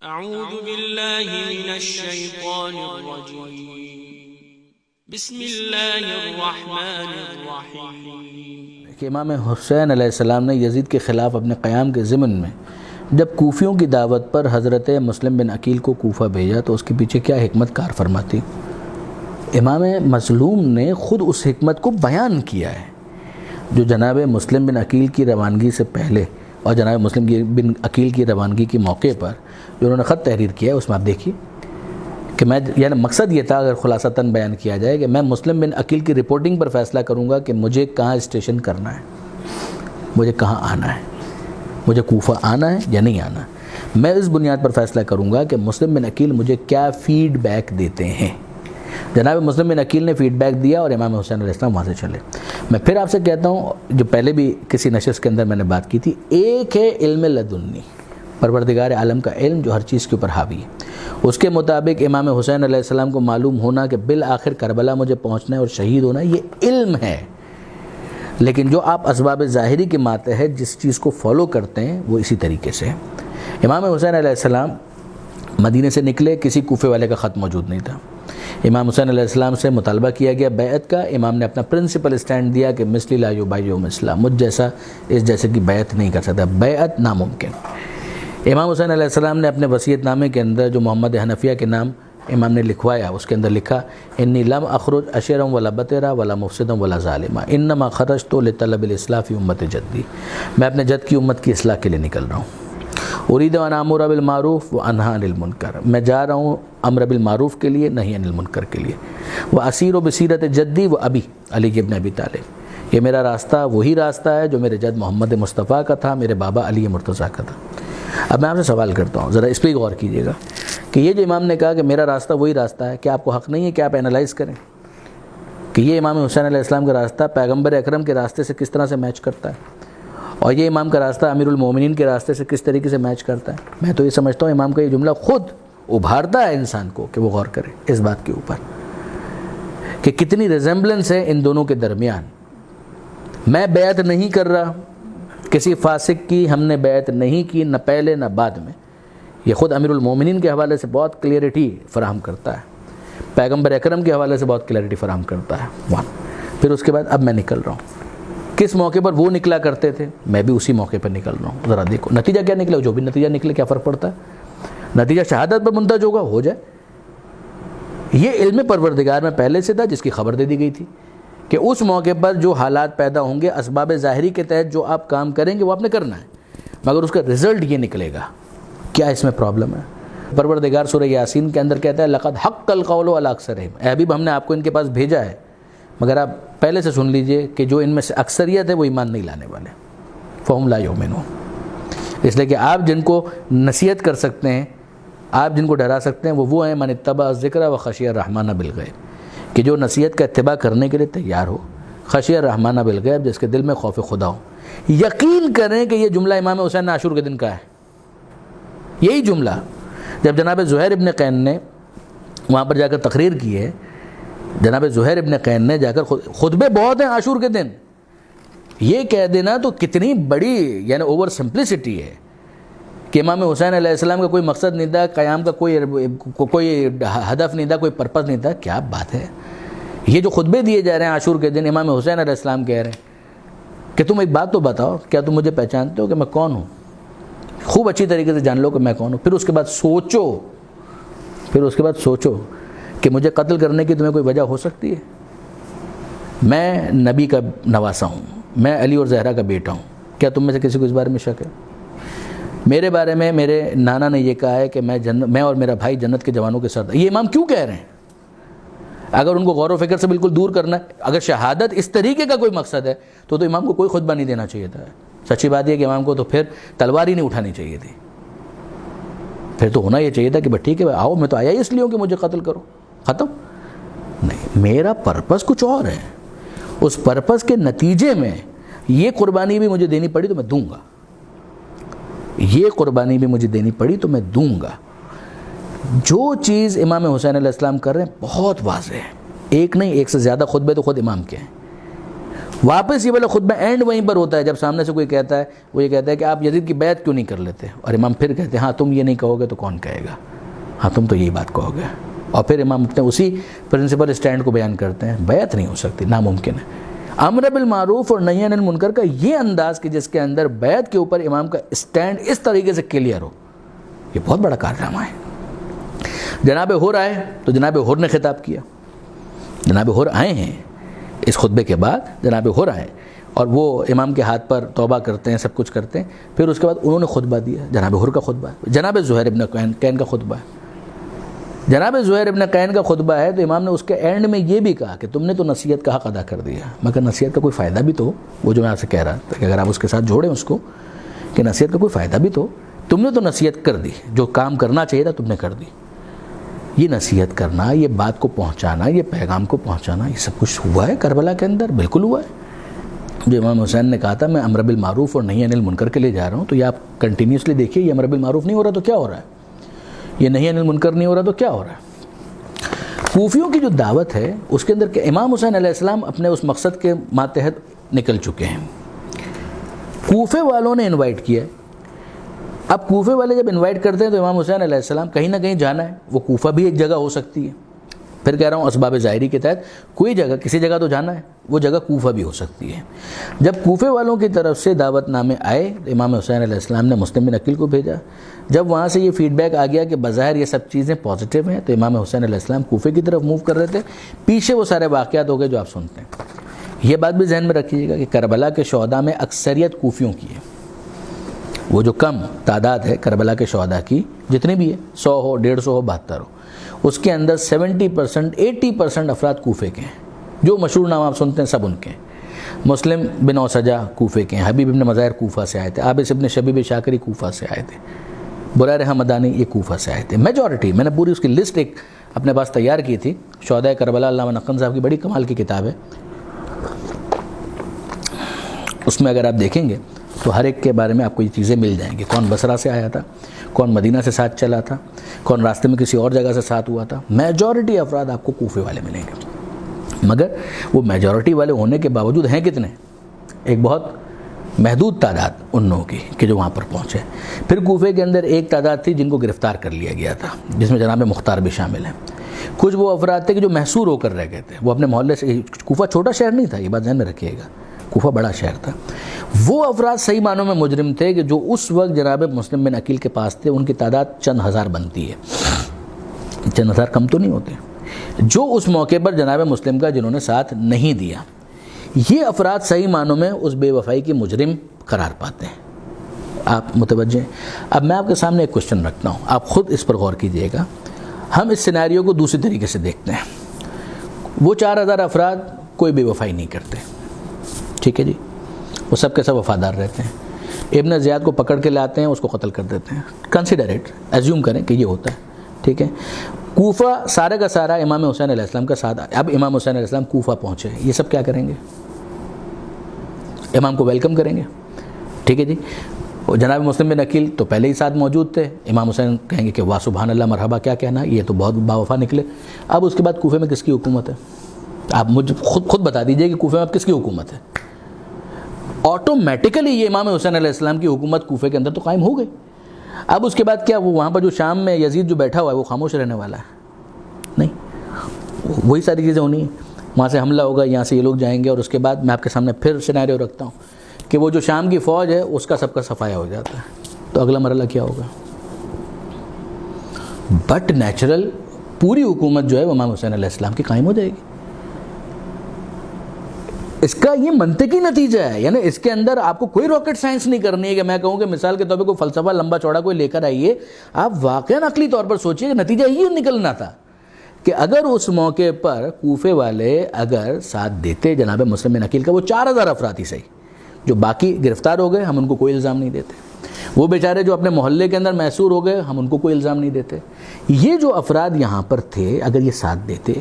اعوذ باللہ من الشیطان الرجیم بسم اللہ الرحمن الرحیم کہ امام حسین علیہ السلام نے یزید کے خلاف اپنے قیام کے ضمن میں جب کوفیوں کی دعوت پر حضرت مسلم بن عقیل کو کوفہ بھیجا تو اس کے پیچھے کیا حکمت کار فرماتی؟ امام مظلوم نے خود اس حکمت کو بیان کیا ہے جو جناب مسلم بن عقیل کی روانگی سے پہلے اور جناب مسلم بن عقیل کی روانگی کے موقع پر جو انہوں نے خط تحریر کیا ہے اس میں آپ دیکھیے کہ میں یعنی مقصد یہ تھا اگر خلاصتاً بیان کیا جائے کہ میں مسلم بن عقیل کی رپورٹنگ پر فیصلہ کروں گا کہ مجھے کہاں اسٹیشن کرنا ہے، مجھے کہاں آنا ہے، مجھے کوفہ آنا ہے یا نہیں آنا. میں اس بنیاد پر فیصلہ کروں گا کہ مسلم بن عقیل مجھے کیا فیڈ بیک دیتے ہیں. جناب مسلم بن عقیل نے فیڈ بیک دیا اور امام حسین علیہ السلام وہاں سے چلے. میں پھر آپ سے کہتا ہوں جو پہلے بھی کسی نشست کے اندر میں نے بات کی تھی، ایک ہے علم لدنی، پروردگار عالم کا علم جو ہر چیز کے اوپر حاوی ہے. اس کے مطابق امام حسین علیہ السلام کو معلوم ہونا کہ بالآخر کربلا مجھے پہنچنا ہے اور شہید ہونا، یہ علم ہے. لیکن جو آپ اسباب ظاہری کے ماتحت جس چیز کو فالو کرتے ہیں وہ اسی طریقے سے. امام حسین علیہ السلام مدینے سے نکلے، کسی کوفے والے کا خط موجود نہیں تھا. امام حسین علیہ السلام سے مطالبہ کیا گیا بیعت کا. امام نے اپنا پرنسپل اسٹینڈ دیا کہ مثلی لا یبایع مثلا، مجھ جیسا اس جیسے کی بیعت نہیں کر سکتا، بیعت ناممکن. امام حسین علیہ السلام نے اپنے وصیت نامے کے اندر جو محمد حنفیہ کے نام امام نے لکھوایا اس کے اندر لکھا انی لم اخرج اشرا ولا بطرا ولا مفسدا ولا ظالما انما خرجت لطلب الاصلاح فی امت جدی. میں اپنے جد کی امت کی اصلاح کے لیے نکل رہا ہوں. اريد ان امر بالمعروف وانهى عن المنکر، میں جا رہا ہوں امر بالمعروف کے لیے نہی عن المنکر کے لیے. واسیر بسیرت جدی و ابی علی ابن ابی طالب، یہ میرا راستہ وہی راستہ ہے جو میرے جد محمد مصطفیٰ کا تھا، میرے بابا علی مرتضیٰ کا تھا. اب میں آپ سے سوال کرتا ہوں، ذرا اس پہ غور کیجیے گا کہ یہ جو امام نے کہا کہ میرا راستہ وہی راستہ ہے، کیا آپ کو حق نہیں ہے کہ آپ اینالائز کریں کہ یہ امام حسین علیہ السلام کا راستہ پیغمبر اکرم کے راستے سے کس طرح سے میچ کرتا ہے اور یہ امام کا راستہ امیر المومنین کے راستے سے کس طریقے سے میچ کرتا ہے؟ میں تو یہ سمجھتا ہوں امام کا یہ جملہ خود ابھارتا ہے انسان کو کہ وہ غور کرے اس بات کے اوپر کہ کتنی ریزمبلنس ہے ان دونوں کے درمیان. میں بیعت نہیں کر رہا، کسی فاسق کی ہم نے بیعت نہیں کی، نہ پہلے نہ بعد میں. یہ خود امیر المومنین کے حوالے سے بہت کلیئرٹی فراہم کرتا ہے، پیغمبر اکرم کے حوالے سے بہت کلیئرٹی فراہم کرتا ہے. پھر اس کے بعد اب میں نکل رہا ہوں. کس موقع پر وہ نکلا کرتے تھے، میں بھی اسی موقع پر نکل رہا ہوں. ذرا دیکھو نتیجہ کیا نکلا، جو بھی نتیجہ نکلے کیا فرق پڑتا ہے، نتیجہ شہادت پر منتج ہوگا، ہو جائے. یہ علم پروردگار میں پہلے سے تھا جس کی خبر دے دی گئی تھی کہ اس موقع پر جو حالات پیدا ہوں گے اسباب ظاہری کے تحت جو آپ کام کریں گے وہ آپ نے کرنا ہے، مگر اس کا رزلٹ یہ نکلے گا. کیا اس میں پرابلم ہے؟ پروردگار سورہ یاسین کے اندر کہتا ہے لقد حق القول علی اکثرہم، اے حبیب ہم نے آپ کو ان کے پاس بھیجا ہے مگر آپ پہلے سے سن لیجئے کہ جو ان میں سے اکثریت ہے وہ ایمان نہیں لانے والے، فہم لا یؤمنون. اس لیے کہ آپ جن کو نصیحت کر سکتے ہیں، آپ جن کو ڈرا سکتے ہیں وہ ہیں من اتبع الذکر و خشی الرحمن بالغیب، کہ جو نصیحت کا اتباع کرنے کے لیے تیار ہو، خشی الرحمن بالغیب، جس کے دل میں خوف خدا ہو. یقین کریں کہ یہ جملہ امام حسین عاشور کے دن کا ہے. یہی جملہ جب جناب زہیر ابن قین نے وہاں پر جا کر تقریر کی ہے، جناب زہیر ابن قین نے جا کر خطبے بہت ہیں عاشور کے دن، یہ کہہ دینا تو کتنی بڑی یعنی اوور سمپلسٹی ہے کہ امام حسین علیہ السلام کا کوئی مقصد نہیں تھا، قیام کا کوئی ہدف نہیں تھا، کوئی پرپس نہیں تھا. کیا بات ہے! یہ جو خطبے دیے جا رہے ہیں عاشور کے دن، امام حسین علیہ السلام کہہ رہے ہیں کہ تم ایک بات تو بتاؤ، کیا تم مجھے پہچانتے ہو کہ میں کون ہوں؟ خوب اچھی طریقے سے جان لو کہ میں کون ہوں. پھر اس کے بعد سوچو کہ مجھے قتل کرنے کی تمہیں کوئی وجہ ہو سکتی ہے؟ میں نبی کا نواسا ہوں، میں علی اور زہرا کا بیٹا ہوں، کیا تم میں سے کسی کو اس بارے میں شک ہے؟ میرے بارے میں میرے نانا نے یہ کہا ہے کہ میں اور میرا بھائی جنت کے جوانوں کے ساتھ. یہ امام کیوں کہہ رہے ہیں؟ اگر ان کو غور و فکر سے بالکل دور کرنا ہے، اگر شہادت اس طریقے کا کوئی مقصد ہے تو امام کو کوئی خطبہ نہیں دینا چاہیے تھا. سچی بات یہ کہ امام کو تو پھر تلوار ہی نہیں اٹھانی چاہیے تھی. پھر تو ہونا یہ چاہیے تھا کہ بھائی ٹھیک ہے آؤ، میں تو آیا ہی اس لیے ہوں کہ مجھے قتل کرو، ختم. نہیں، میرا پرپس کچھ اور ہے. اس پرپس کے نتیجے میں یہ قربانی بھی مجھے دینی پڑی تو میں دوں گا، یہ قربانی بھی مجھے دینی پڑی تو میں دوں گا. جو چیز امام حسین علیہ السلام کر رہے ہیں بہت واضح ہے. ایک نہیں، ایک سے زیادہ خطبے تو خود امام کے ہیں. واپس یہ والا خطبہ اینڈ وہیں پر ہوتا ہے جب سامنے سے کوئی کہتا ہے، وہ یہ کہتا ہے کہ آپ یزید کی بیعت کیوں نہیں کر لیتے، اور امام پھر کہتے ہیں ہاں تم یہ نہیں کہو گے تو کون کہے گا، ہاں تم تو یہی بات کہو گے، اور پھر امام اپنے اسی پرنسپل اسٹینڈ کو بیان کرتے ہیں، بیعت نہیں ہو سکتی، ناممکن ہے۔ امر بالمعروف اور نہی عن المنکر کا یہ انداز کہ جس کے اندر بیعت کے اوپر امام کا اسٹینڈ اس طریقے سے کلیئر ہو، یہ بہت بڑا کارنامہ ہے۔ جناب حر آئے تو جناب حر نے خطاب کیا، جناب حر آئے ہیں اس خطبے کے بعد، جناب حر آئے اور وہ امام کے ہاتھ پر توبہ کرتے ہیں، سب کچھ کرتے ہیں، پھر اس کے بعد انہوں نے خطبہ دیا، جناب حر کا خطبہ ہے، جناب زہیر ابن قین کا خطبہ ہے۔ جناب زہیر ابن قین کا خطبہ ہے تو امام نے اس کے اینڈ میں یہ بھی کہا کہ تم نے تو نصیحت کا حق ادا کر دیا، مگر نصیحت کا کوئی فائدہ بھی تو ہو، وہ جو میں آپ سے کہہ رہا تھا کہ اگر آپ اس کے ساتھ جوڑیں اس کو کہ نصیحت کا کوئی فائدہ بھی تو، تم نے تو نصیحت کر دی، جو کام کرنا چاہیے تھا تم نے کر دی۔ یہ نصیحت کرنا، یہ بات کو پہنچانا، یہ پیغام کو پہنچانا، یہ سب کچھ ہوا ہے کربلا کے اندر، بالکل ہوا ہے۔ جو امام حسین نے کہا تھا میں امر بالمعروف اور نہی عن المنکر کے لیے جا رہا ہوں، تو یہ آپ کنٹینیوسلی دیکھیے، یہ امر بالمعروف نہیں ہو رہا تو کیا ہو رہا ہے، یہ نہی عن المنکر نہیں ہو رہا تو کیا ہو رہا ہے۔ کوفیوں کی جو دعوت ہے اس کے اندر کہ امام حسین علیہ السلام اپنے اس مقصد کے ماتحت نکل چکے ہیں، کوفے والوں نے انوائٹ کیا ہے۔ اب کوفے والے جب انوائٹ کرتے ہیں تو امام حسین علیہ السلام کہیں نہ کہیں جانا ہے، وہ کوفہ بھی ایک جگہ ہو سکتی ہے، پھر کہہ رہا ہوں اسباب ظاہری کے تحت کوئی جگہ، کسی جگہ تو جانا ہے، وہ جگہ کوفہ بھی ہو سکتی ہے۔ جب کوفے والوں کی طرف سے دعوت نامے آئے تو امام حسین علیہ السلام نے مسلم بن عقیل کو بھیجا، جب وہاں سے یہ فیڈ بیک آ گیا کہ بظاہر یہ سب چیزیں پازیٹیو ہیں تو امام حسین علیہ السلام کوفے کی طرف موو کر رہے تھے، پیچھے وہ سارے واقعات ہو گئے جو آپ سنتے ہیں۔ یہ بات بھی ذہن میں رکھیے گا کہ کربلا کے شہداء میں اکثریت کوفیوں کی ہے، وہ جو کم تعداد ہے کربلا کے شہداء کی جتنی بھی ہے، 100 ہو، 150 ہو، 72 ہو، اس کے اندر 70% 80% افراد کوفے کے ہیں، جو مشہور نام آپ سنتے ہیں سب ان کے ہیں۔ مسلم بن اوسجہ کوفے کے ہیں، حبیب ابن مظاہر کوفہ سے آئے تھے، عابس ابن شبیب شاکری کوفہ سے آئے تھے، بریر حمدانی یہ کوفہ سے آئے تھے، میجورٹی۔ میں نے پوری اس کی لسٹ ایک اپنے پاس تیار کی تھی، شہداء کربلا علامہ نقن صاحب کی بڑی کمال کی کتاب ہے، اس میں اگر آپ دیکھیں گے تو ہر ایک کے بارے میں آپ کو یہ چیزیں مل جائیں گی، کون بصرہ سے آیا تھا، کون مدینہ سے ساتھ چلا تھا، کون راستے میں کسی اور جگہ سے ساتھ ہوا تھا۔ میجورٹی افراد آپ کو کوفے والے ملیں گے، مگر وہ میجورٹی والے ہونے کے باوجود ہیں کتنے، ایک بہت محدود تعداد ان لوگوں کی کہ جو وہاں پر پہنچے۔ پھر کوفے کے اندر ایک تعداد تھی جن کو گرفتار کر لیا گیا تھا، جس میں جناب مختار بھی شامل ہیں۔ کچھ وہ افراد تھے کہ جو محصور ہو کر رہ گئے تھے، وہ اپنے محلے سے، کوفہ چھوٹا شہر نہیں تھا، یہ بات ذہن میں رکھیے گا، کوفہ بڑا شہر تھا۔ وہ افراد صحیح معنوں میں مجرم تھے کہ جو اس وقت جناب مسلم بن عقیل کے پاس تھے، ان کی تعداد چند ہزار بنتی ہے، چند ہزار کم تو نہیں ہوتے، جو اس موقع پر جناب مسلم کا جنہوں نے ساتھ نہیں دیا، یہ افراد صحیح معنوں میں اس بے وفائی کے مجرم قرار پاتے ہیں۔ آپ متوجہ ہیں؟ اب میں آپ کے سامنے ایک کوشچن رکھتا ہوں، آپ خود اس پر غور کیجئے گا۔ ہم اس سیناریو کو دوسری طریقے سے دیکھتے ہیں، وہ 4000 افراد کوئی بے وفائی نہیں کرتے، ٹھیک ہے جی، وہ سب کے سب وفادار رہتے ہیں، ابن زیاد کو پکڑ کے لاتے ہیں، اس کو قتل کر دیتے ہیں، کنسیڈر اٹ، ایزیوم کریں کہ یہ ہوتا ہے، ٹھیک ہے۔ کوفہ سارے کا سارا امام حسین علیہ السلام کا ساتھ، اب امام حسین علیہ السلام کوفہ پہنچے، یہ سب کیا کریں گے؟ امام کو ویلکم کریں گے، ٹھیک ہے جی۔ اور جناب مسلم بن عقیل تو پہلے ہی ساتھ موجود تھے، امام حسین کہیں گے کہ واہ سبحان اللہ مرحبا، کیا کہنا، یہ تو بہت باوفا نکلے۔ اب اس کے بعد کوفے میں کس کی حکومت ہے؟ آپ مجھے خود بتا دیجئے کہ کوفے میں اب کس کی حکومت ہے؟ آٹومیٹیکلی یہ امام حسین علیہ السلام کی حکومت کوفے کے اندر تو قائم ہو گئی۔ اب اس کے بعد کیا وہ وہاں پر جو شام میں یزید جو بیٹھا ہوا ہے وہ خاموش رہنے والا ہے؟ نہیں، وہی ساری چیزیں ہونی ہیں، وہاں سے حملہ ہوگا، یہاں سے یہ لوگ جائیں گے، اور اس کے بعد میں آپ کے سامنے پھر سینیریو رکھتا ہوں کہ وہ جو شام کی فوج ہے اس کا سب کا صفایا ہو جاتا ہے، تو اگلا مرحلہ کیا ہوگا؟ بٹ نیچرل پوری حکومت جو ہے وہ امام حسین علیہ السلام کی قائم ہو جائے گی۔ اس کا یہ منطقی نتیجہ ہے، یعنی اس کے اندر آپ کو کوئی راکٹ سائنس نہیں کرنی ہے کہ میں کہوں کہ مثال کے طور پہ کوئی فلسفہ لمبا چوڑا کوئی لے کر آئیے، آپ واقعاً عقلی طور پر سوچئے کہ نتیجہ یہ نکلنا تھا کہ اگر اس موقع پر کوفے والے اگر ساتھ دیتے جناب مسلم بن عقیل کا، وہ 4000 افراد ہی صحیح، جو باقی گرفتار ہو گئے ہم ان کو کوئی الزام نہیں دیتے، وہ بیچارے جو اپنے محلے کے اندر محصور ہو گئے ہم ان کو کوئی الزام نہیں دیتے، یہ جو افراد یہاں پر تھے اگر یہ ساتھ دیتے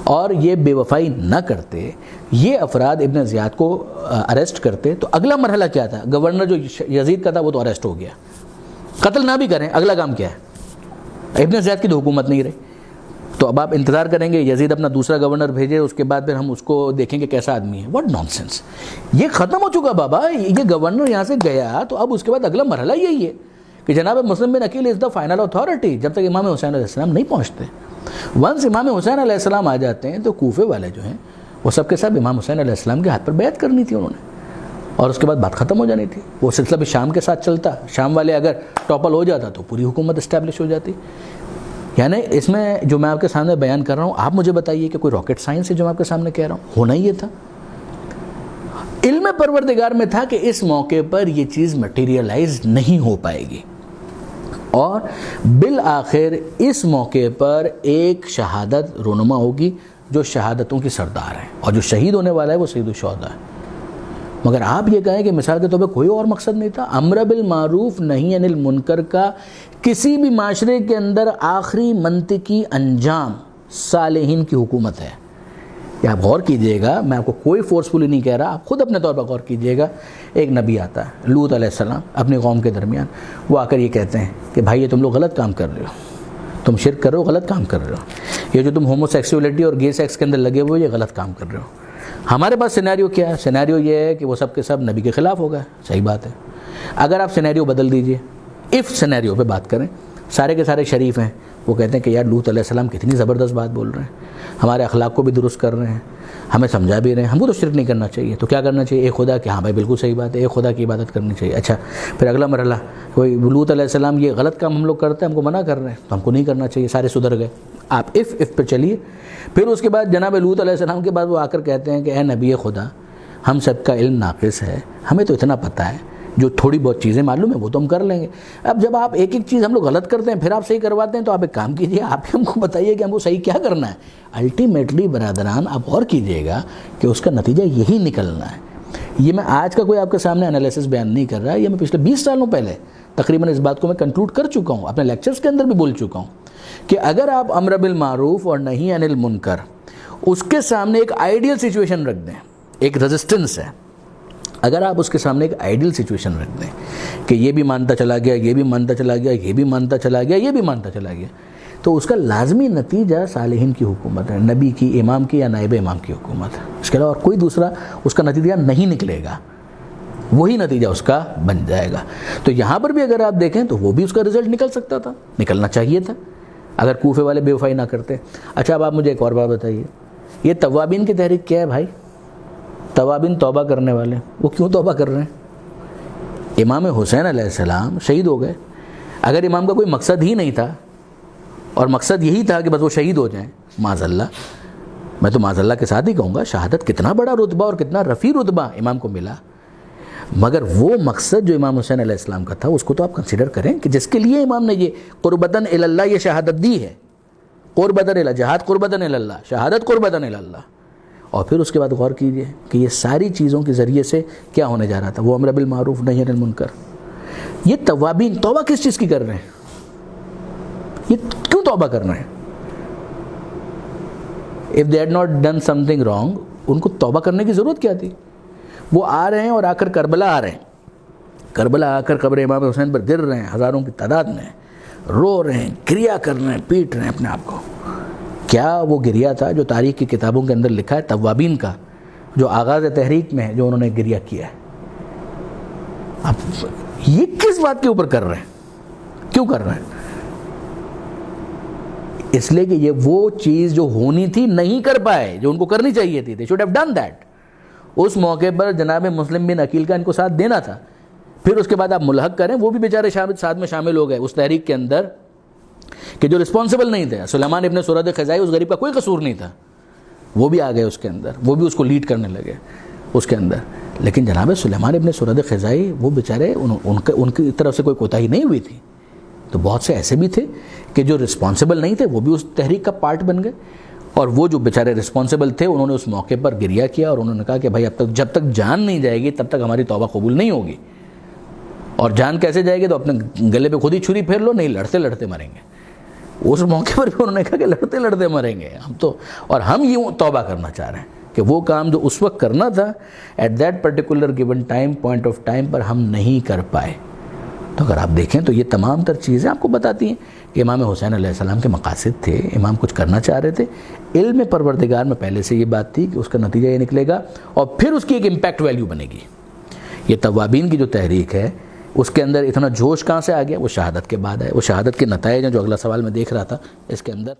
اور یہ بے وفائی نہ کرتے، یہ افراد ابن زیاد کو اریسٹ کرتے، تو اگلا مرحلہ کیا تھا؟ گورنر جو یزید کا تھا وہ تو اریسٹ ہو گیا، قتل نہ بھی کریں، اگلا کام کیا ہے؟ ابن زیاد کی تو حکومت نہیں رہی، تو اب آپ انتظار کریں گے یزید اپنا دوسرا گورنر بھیجے، اس کے بعد پھر ہم اس کو دیکھیں کہ کیسا آدمی ہے. What naan sense. یہ ختم ہو چکا بابا. یہ گورنر یہاں سے گیا تو اب اس کے بعد اگلا مرحلہ یہی ہے کہ جناب مسلم بن عقیل از دا فائنل اتھارٹی جب تک امام حسین علیہ السلام نہیں پہنچتے. ونس امام حسین علیہ السلام آ جاتے ہیں تو کوفے والے جو ہیں وہ سب کے سب امام حسین علیہ السلام کے ہاتھ پر بیعت کرنی تھی انہوں نے، اور اس کے بعد بات ختم ہو جانی تھی. وہ سلسلہ بھی شام کے ساتھ چلتا. شام والے اگر ٹاپل ہو جاتا تو پوری حکومت اسٹیبلش ہو جاتی. یعنی اس میں جو میں آپ کے سامنے بیان کر رہا ہوں، آپ مجھے بتائیے کہ کوئی راکٹ سائنس ہے جو میں آپ کے سامنے کہہ رہا ہوں؟ ہونا ہی یہ تھا. علم پروردگار میں تھا کہ اس موقع پر یہ چیز مٹیریلائز نہیں ہو پائے گی، اور بالآخر اس موقع پر ایک شہادت رونما ہوگی جو شہادتوں کی سردار ہے، اور جو شہید ہونے والا ہے وہ سید الشہداء ہے. مگر آپ یہ کہیں کہ مثال کے طور پہ کوئی اور مقصد نہیں تھا. امر بالمعروف نہی عن المنکر کا کسی بھی معاشرے کے اندر آخری منطقی انجام صالحین کی حکومت ہے. یہ آپ غور کیجئے گا، میں آپ کو کوئی فورسفلی نہیں کہہ رہا، آپ خود اپنے طور پر غور کیجئے گا. ایک نبی آتا ہے لوط علیہ السلام اپنی قوم کے درمیان، وہ آ کر یہ کہتے ہیں کہ بھائی یہ تم لوگ غلط کام کر رہے ہو، تم شرک کر رہے ہو، غلط کام کر رہے ہو، یہ جو تم ہومو سیکسولیٹی اور گے سیکس کے اندر لگے ہوئے یہ غلط کام کر رہے ہو. ہمارے پاس سینیریو کیا ہے؟ سینیریو یہ ہے کہ وہ سب کے سب نبی کے خلاف ہو گئے. صحیح بات ہے. اگر آپ سینیریو بدل دیجئے، اف سینیریو پہ بات کریں، سارے کے سارے شریف ہیں، وہ کہتے ہیں کہ یار لوط علیہ السلام کتنی زبردست بات بول رہے ہیں، ہمارے اخلاق کو بھی درست کر رہے ہیں، ہمیں سمجھا بھی رہے ہیں، ہم کو تو شرک نہیں کرنا چاہیے. تو کیا کرنا چاہیے؟ ایک خدا کہ ہاں بھائی بالکل صحیح بات ہے، ایک خدا کی عبادت کرنی چاہیے. اچھا پھر اگلا مرحلہ، کوئی لوط علیہ السلام یہ غلط کام ہم لوگ کرتے ہیں، ہم کو منع کر رہے ہیں تو ہم کو نہیں کرنا چاہیے. سارے سدھر گئے. آپ اف پہ چلیے. پھر اس کے بعد جناب لوط علیہ السلام کے بعد وہ آ کر کہتے ہیں کہ اے نبی خدا، ہم سب کا علم ناقص ہے، ہمیں تو اتنا پتہ ہے، جو تھوڑی بہت چیزیں معلوم ہیں وہ تو ہم کر لیں گے. اب جب آپ ایک ایک چیز ہم لوگ غلط کرتے ہیں پھر آپ صحیح کرواتے ہیں، تو آپ ایک کام کیجئے، آپ ہی ہم کو بتائیے کہ ہم کو صحیح کیا کرنا ہے. الٹیمیٹلی برادران آپ غور کیجئے گا کہ اس کا نتیجہ یہی نکلنا ہے. یہ میں آج کا کوئی آپ کے سامنے انالیسس بیان نہیں کر رہا، یہ میں پچھلے 20 سالوں پہلے تقریباً اس بات کو میں کنکلوڈ کر چکا ہوں، اپنے لیکچرز کے اندر بھی بول چکا ہوں کہ اگر آپ امر بالمعروف اور نہی عن المنکر اس کے سامنے ایک آئیڈیل سچویشن رکھ دیں، ایک ریزسٹنس ہے، اگر آپ اس کے سامنے ایک آئیڈیل سچویشن رکھ دیں کہ یہ بھی مانتا چلا گیا، یہ بھی مانتا چلا گیا، یہ بھی مانتا چلا گیا، یہ بھی مانتا چلا گیا، تو اس کا لازمی نتیجہ صالحین کی حکومت ہے، نبی کی، امام کی یا نائب امام کی حکومت ہے. اس کے علاوہ اور کوئی دوسرا اس کا نتیجہ نہیں نکلے گا، وہی نتیجہ اس کا بن جائے گا. تو یہاں پر بھی اگر آپ دیکھیں تو وہ بھی اس کا رزلٹ نکل سکتا تھا، نکلنا چاہیے تھا اگر کوفے والے بے وفائی نہ کرتے. اچھا اب آپ مجھے ایک اور بات بتائیے، یہ توابین کی تحریک کیا ہے بھائی؟ توابین توبہ کرنے والے، وہ کیوں توبہ کر رہے ہیں؟ امام حسین علیہ السلام شہید ہو گئے. اگر امام کا کوئی مقصد ہی نہیں تھا اور مقصد یہی تھا کہ بس وہ شہید ہو جائیں، معاذ اللہ، میں تو معاذ اللہ کے ساتھ ہی کہوں گا، شہادت کتنا بڑا رتبہ اور کتنا رفیع رتبہ امام کو ملا. مگر وہ مقصد جو امام حسین علیہ السلام کا تھا اس کو تو آپ کنسیڈر کریں کہ جس کے لیے امام نے یہ قربتاً الی اللہ یہ شہادت دی ہے. قربتاً الی جہاد، قربتاً الی اللہ، شہادت قربتاً الی اللہ. اور پھر اس کے بعد غور کیجئے کہ یہ ساری چیزوں کے ذریعے سے کیا ہونے جا رہا تھا، وہ امر بالمعروف نہی عن المنکر. یہ توابین توبہ کس چیز کی کر رہے ہیں؟ یہ کیوں توبہ کر رہے ہیں؟ if they had not done something wrong ان کو توبہ کرنے کی ضرورت کیا تھی؟ وہ آ رہے ہیں اور آ کر کربلا آ رہے ہیں، کربلا آ کر قبر امام حسین پر گر رہے ہیں ہزاروں کی تعداد میں، رو رہے ہیں، گریہ کر رہے ہیں، پیٹ رہے ہیں اپنے آپ کو. کیا وہ گریہ تھا جو تاریخ کی کتابوں کے اندر لکھا ہے توابین کا، جو آغاز تحریک میں ہے، جو انہوں نے گریہ کیا ہے؟ اب یہ کس بات کے اوپر کر رہے ہیں؟ کیوں کر رہے ہیں؟ اس لیے کہ یہ وہ چیز جو ہونی تھی نہیں کر پائے، جو ان کو کرنی چاہیے تھی. they should have done that. اس موقع پر جناب مسلم بن عقیل کا ان کو ساتھ دینا تھا. پھر اس کے بعد آپ ملحق کریں، وہ بھی بیچارے ساتھ میں شامل ہو گئے اس تحریک کے اندر کہ جو رسپانسبل نہیں تھے. سلیمان ابن سورد خزائی، اس غریب کا کوئی قصور نہیں تھا، وہ بھی آ گئے اس کے اندر، وہ بھی اس کو لیڈ کرنے لگے اس کے اندر. لیکن جناب سلیمان ابن سورد خزائی وہ بیچارے ان کی طرف سے کوئی کوتاہی نہیں ہوئی تھی. تو بہت سے ایسے بھی تھے کہ جو رسپانسبل نہیں تھے، وہ بھی اس تحریک کا پارٹ بن گئے. اور وہ جو بیچارے رسپانسبل تھے انہوں نے اس موقع پر گریہ کیا اور انہوں نے کہا کہ بھائی اب تک جب تک جان نہیں جائے گی تب تک ہماری توبہ قبول نہیں ہوگی. اور جان کیسے جائے گی؟ تو اپنے گلے پہ خود ہی چھری پھیر لو، نہیں لڑتے لڑتے مریں گے. اس موقع پر بھی انہوں نے کہا کہ لڑتے لڑتے مریں گے ہم تو. اور ہم یوں توبہ کرنا چاہ رہے ہیں کہ وہ کام جو اس وقت کرنا تھا at that particular given time, point of time پر ہم نہیں کر پائے. تو اگر آپ دیکھیں تو یہ تمام تر چیزیں آپ کو بتاتی ہیں کہ امام حسین علیہ السلام کے مقاصد تھے، امام کچھ کرنا چاہ رہے تھے، علم پروردگار میں پہلے سے یہ بات تھی کہ اس کا نتیجہ یہ نکلے گا اور پھر اس کی ایک امپیکٹ ویلیو بنے گی۔ یہ توابین کی جو تحریک ہے اس کے اندر اتنا جوش کہاں سے آ گیا؟ وہ شہادت کے بعد ہے، وہ شہادت کے نتائج ہیں جو اگلا سوال میں دیکھ رہا تھا اس کے اندر